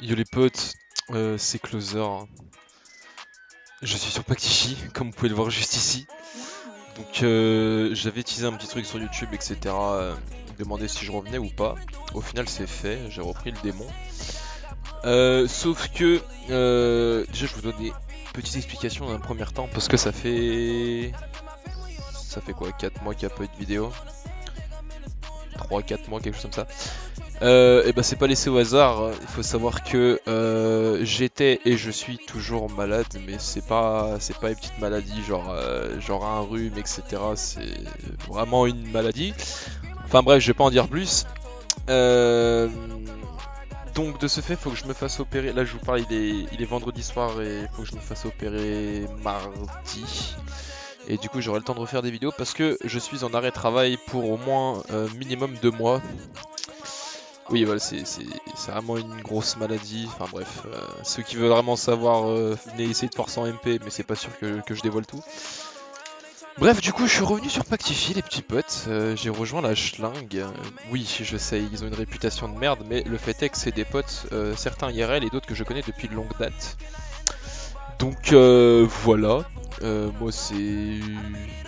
Yo les potes, c'est Closer. Je suis sur Pactify, comme vous pouvez le voir juste ici. Donc j'avais teasé un petit truc sur YouTube, etc. Demander si je revenais ou pas. Au final c'est fait, j'ai repris le démon. Sauf que déjà je vous donne des petites explications dans un premier temps parce que ça fait... Ça fait quoi, 4 mois qu'il n'y a pas eu de vidéo, 3-4 mois, quelque chose comme ça. Et ben c'est pas laissé au hasard, il faut savoir que j'étais et je suis toujours malade, mais c'est pas une petite maladie genre un rhume, etc. C'est vraiment une maladie. Enfin bref, je vais pas en dire plus. Euh, donc de ce fait, faut que je me fasse opérer. Là je vous parle, il est vendredi soir et il faut que je me fasse opérer mardi. Et du coup j'aurai le temps de refaire des vidéos parce que je suis en arrêt de travail pour au moins minimum 2 mois. Oui, voilà, c'est vraiment une grosse maladie. Enfin bref, ceux qui veulent vraiment savoir, venez essayer de forcer en MP, mais c'est pas sûr que je dévoile tout. Bref, du coup, je suis revenu sur Pactify, les petits potes. J'ai rejoint la schlingue. Oui, je sais, ils ont une réputation de merde, mais le fait est que c'est des potes, certains IRL et d'autres que je connais depuis de longue date. Donc voilà. Moi, c'est,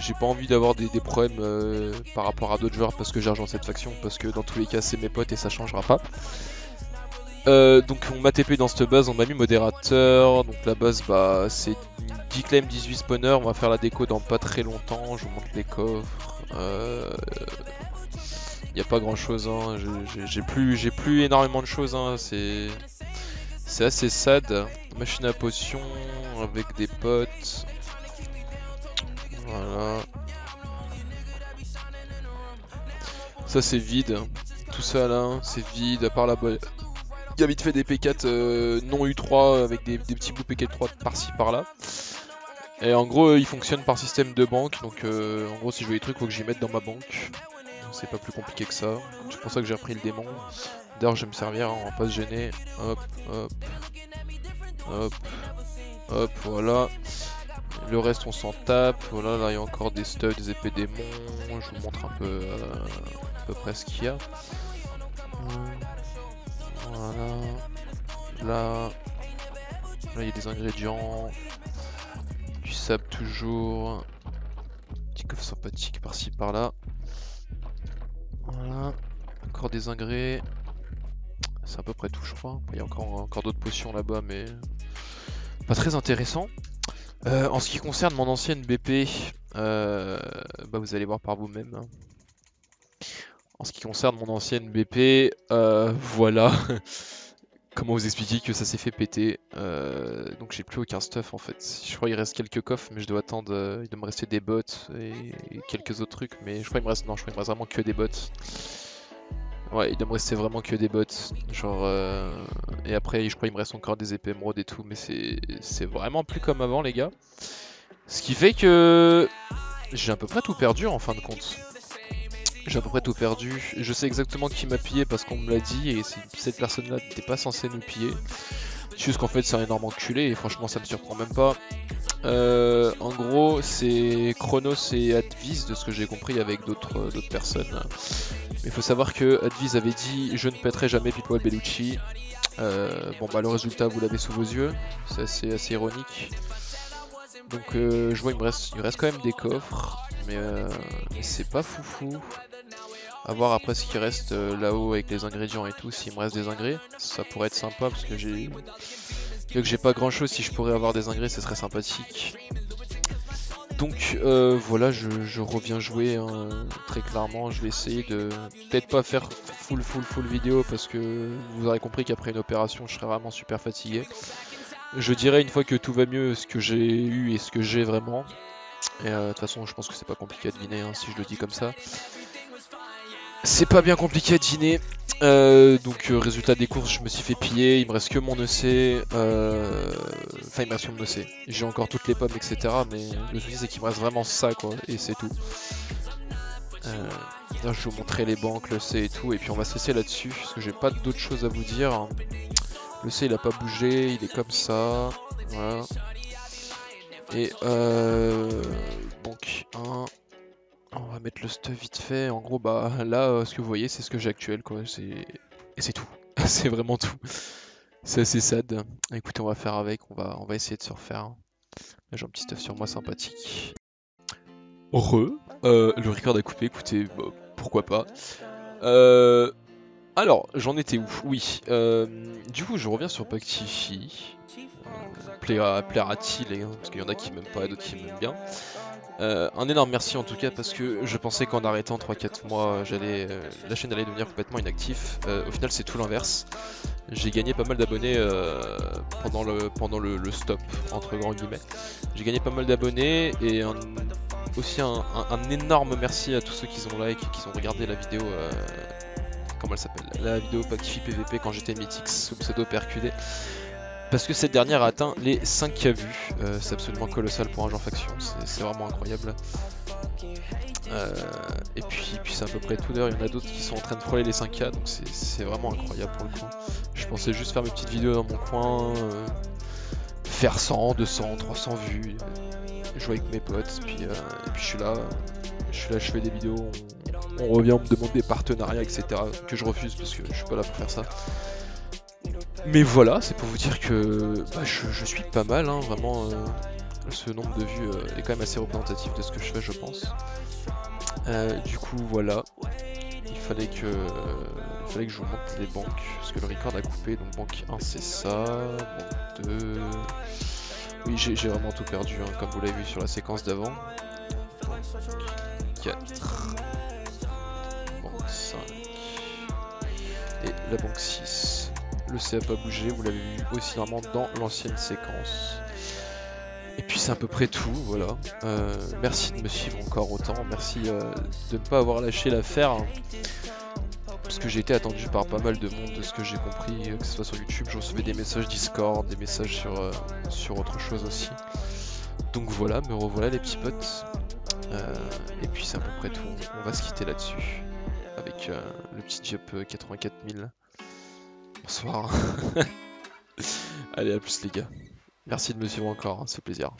j'ai pas envie d'avoir des problèmes par rapport à d'autres joueurs parce que j'ai rejoint cette faction, parce que dans tous les cas, c'est mes potes et ça changera pas. Donc on m'a TP dans cette base, on m'a mis modérateur, donc la base bah c'est 10 claims, 18 spawners, on va faire la déco dans pas très longtemps, je vous montre les coffres. Y a pas grand chose, hein. J'ai plus énormément de choses, hein. C'est assez sad. Machine à potions avec des potes. Voilà. Ça c'est vide. Tout ça là, c'est vide, à part la boîte. Il y a vite fait des P4 non U3 avec des petits bouts P4 3 par-ci par-là. Et en gros, il fonctionne par système de banque. Donc en gros, si je veux des trucs, faut que j'y mette dans ma banque. C'est pas plus compliqué que ça. C'est pour ça que j'ai repris le démon. D'ailleurs, je vais me servir, hein, on va pas se gêner. Hop, hop, hop, hop, voilà. Le reste, on s'en tape. Voilà, là, il y a encore des studs, des épées démons. Je vous montre un peu à peu près ce qu'il y a. Voilà. Là, il y a des ingrédients. Du sable toujours. Petit coffre sympathique par-ci par-là. Voilà. Encore des ingrédients. C'est à peu près tout, je crois. Il y a encore d'autres potions là-bas, mais pas très intéressant. En ce qui concerne mon ancienne BP, bah vous allez voir par vous-même, hein. En ce qui concerne mon ancienne BP, voilà. Comment vous expliquer que ça s'est fait péter. Donc j'ai plus aucun stuff en fait. Je crois qu'il reste quelques coffres, mais je dois attendre. Il doit me rester des bots et quelques autres trucs, mais je crois qu'il me reste. Non, je crois qu'il me reste vraiment que des bots. Ouais, il doit me rester vraiment que des bots. Genre. Et après, je crois qu'il me reste encore des épées émeraudes et tout, mais c'est vraiment plus comme avant, les gars. Ce qui fait que j'ai à peu près tout perdu en fin de compte. J'ai à peu près tout perdu. Je sais exactement qui m'a pillé parce qu'on me l'a dit et cette personne-là n'était pas censée nous piller. Juste qu'en fait c'est un énorme enculé et franchement ça me surprend même pas. En gros c'est Chronos et Advis de ce que j'ai compris avec d'autres personnes. Mais il faut savoir que Advis avait dit je ne pèterai jamais Pitbull Bellucci. Bon bah le résultat vous l'avez sous vos yeux, c'est assez ironique. Donc je vois il me reste quand même des coffres, mais c'est pas foufou. A voir après ce qui reste là-haut avec les ingrédients et tout, s'il me reste des ingrédients, ça pourrait être sympa parce que vu que j'ai pas grand chose, si je pourrais avoir des ingrédients, ce serait sympathique. Donc voilà, je reviens jouer, hein, très clairement. Je vais essayer de peut-être pas faire full vidéo parce que vous aurez compris qu'après une opération, je serai vraiment super fatigué. Je dirais une fois que tout va mieux ce que j'ai eu et ce que j'ai vraiment. Et de toute façon, je pense que c'est pas compliqué à deviner, hein, si je le dis comme ça. C'est pas bien compliqué à deviner. Donc résultat des courses, je me suis fait piller, il me reste que mon EC, enfin il me reste que mon EC, j'ai encore toutes les pommes etc, mais le souci c'est qu'il me reste vraiment ça quoi, et c'est tout. Là, je vais vous montrer les banques, le C et tout, et puis on va se laisser là-dessus, parce que j'ai pas d'autres choses à vous dire. Le C il a pas bougé, il est comme ça, voilà. Et donc 1... On va mettre le stuff vite fait. En gros, bah là, ce que vous voyez, c'est ce que j'ai actuel, quoi. Et c'est tout. C'est vraiment tout. C'est assez sad. Écoutez, on va faire avec, on va essayer de se refaire. Là, j'ai un petit stuff sur moi sympathique. Le record a coupé, écoutez, bah, pourquoi pas. Alors, j'en étais où? Oui, du coup, je reviens sur Pactify. Plaira-t-il, hein, parce qu'il y en a qui m'aiment pas et d'autres qui m'aiment bien. Un énorme merci en tout cas, parce que je pensais qu'en arrêtant 3-4 mois, la chaîne allait devenir complètement inactive. Au final, c'est tout l'inverse. J'ai gagné pas mal d'abonnés pendant le stop, entre grands guillemets. J'ai gagné pas mal d'abonnés et aussi un énorme merci à tous ceux qui ont like et qui ont regardé la vidéo, comment elle s'appelle, la vidéo Pactify PVP quand j'étais Mythix sous pseudo PRQD. Parce que cette dernière a atteint les 5K vues, c'est absolument colossal pour un joueur faction, c'est vraiment incroyable. Et puis c'est à peu près tout, d'ailleurs il y en a d'autres qui sont en train de frôler les 5K, donc c'est vraiment incroyable pour le coup. Je pensais juste faire mes petites vidéos dans mon coin, faire 100, 200, 300 vues, jouer avec mes potes, et puis je suis là, je fais des vidéos, on revient, on me demande des partenariats, etc. que je refuse parce que je suis pas là pour faire ça. Mais voilà, c'est pour vous dire que bah, je suis pas mal, hein, vraiment. Ce nombre de vues est quand même assez représentatif de ce que je fais, je pense. Du coup, voilà. Il fallait que je vous montre les banques, parce que le record a coupé. Donc banque 1 c'est ça, banque 2... Oui, j'ai vraiment tout perdu, hein, comme vous l'avez vu sur la séquence d'avant. 4... Banque 5... Et la banque 6. Le C a pas bougé, vous l'avez vu aussi normalement dans l'ancienne séquence. Et puis c'est à peu près tout, voilà. Merci de me suivre encore autant, merci de ne pas avoir lâché l'affaire. Hein, parce que j'ai été attendu par pas mal de monde, de ce que j'ai compris, que ce soit sur YouTube, je recevais des messages Discord, des messages sur autre chose aussi. Donc voilà, me revoilà les petits potes. Et puis c'est à peu près tout, on va se quitter là-dessus. Avec le petit job 84 000. Bonsoir. Allez, à plus les gars. Merci de me suivre encore, hein, c'est plaisir.